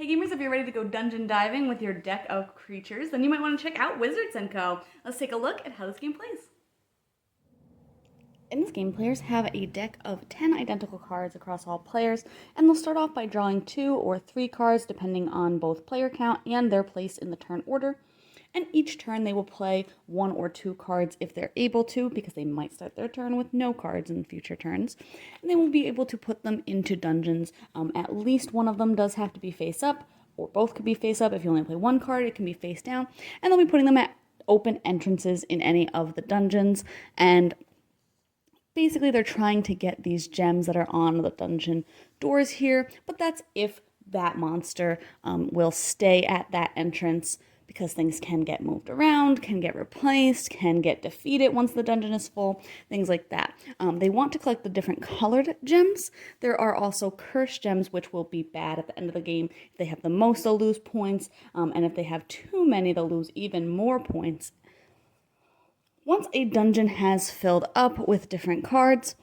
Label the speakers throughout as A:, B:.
A: Hey gamers, if you're ready to go dungeon diving with your deck of creatures, then you might want to check out Wizards & Co. Let's take a look at how this game plays. In this game, players have a deck of 10 identical cards across all players, and they'll start off by drawing 2 or 3 cards depending on both player count and their place in the turn order. And each turn they will play 1 or 2 cards if they're able to, because they might start their turn with no cards in future turns. And they will be able to put them into dungeons. At least one of them does have to be face up, or both could be face up. If you only play one card, it can be face down. And they'll be putting them at open entrances in any of the dungeons. And basically, they're trying to get these gems that are on the dungeon doors here, but that's if that monster will stay at that entrance, because things can get moved around, can get replaced, can get defeated once the dungeon is full, things like that. They want to collect the different colored gems. There are also cursed gems, which will be bad at the end of the game. If they have the most, they'll lose points, and if they have too many, they'll lose even more points. Once a dungeon has filled up with different cards,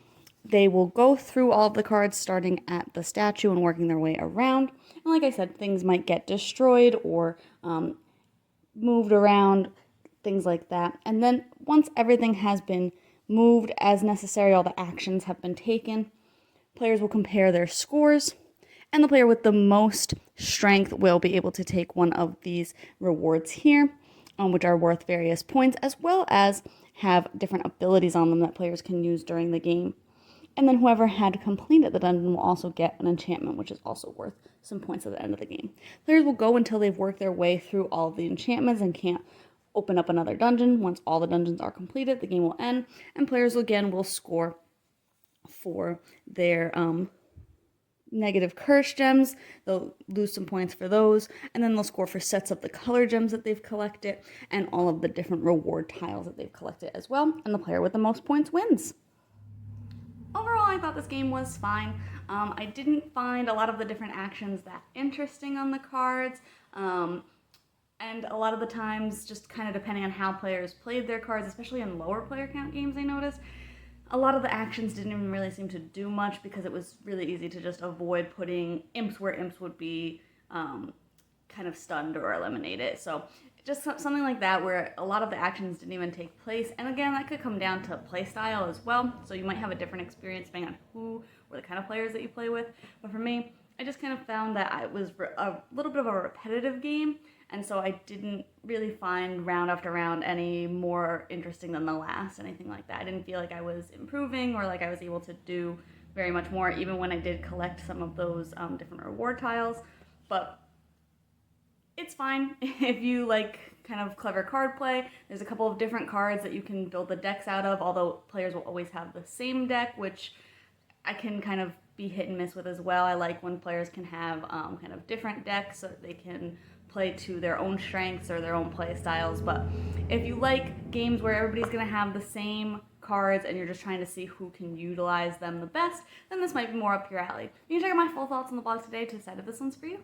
A: they will go through all of the cards starting at the statue and working their way around. And like I said, things might get destroyed or moved around, things like that. And then once everything has been moved as necessary, all the actions have been taken, players will compare their scores, and the player with the most strength will be able to take one of these rewards here, which are worth various points, as well as have different abilities on them that players can use during the game. And then whoever had completed the dungeon will also get an enchantment, which is also worth some points at the end of the game. Players will go until they've worked their way through all of the enchantments and can't open up another dungeon. Once all the dungeons are completed, the game will end, and players again will score for their negative curse gems. They'll lose some points for those, and then they'll score for sets of the color gems that they've collected and all of the different reward tiles that they've collected as well, and the player with the most points wins. Overall, I thought this game was fine. I didn't find a lot of the different actions that interesting on the cards, and a lot of the times, just kind of depending on how players played their cards, especially in lower player count games, I noticed, a lot of the actions didn't even really seem to do much because it was really easy to just avoid putting imps where imps would be kind of stunned or eliminated. So just something like that where a lot of the actions didn't even take place. And again, that could come down to play style as well. So you might have a different experience depending on who or the kind of players that you play with. But for me, I just kind of found that it was a little bit of a repetitive game. And so I didn't really find round after round any more interesting than the last, anything like that. I didn't feel like I was improving or like I was able to do very much more, even when I did collect some of those different reward tiles. But it's fine if you like kind of clever card play. There's a couple of different cards that you can build the decks out of, although players will always have the same deck, which I can kind of be hit and miss with as well. I like when players can have kind of different decks so that they can play to their own strengths or their own play styles. But if you like games where everybody's going to have the same cards and you're just trying to see who can utilize them the best, then this might be more up your alley. You can check out my full thoughts on the blog today to decide if this one's for you.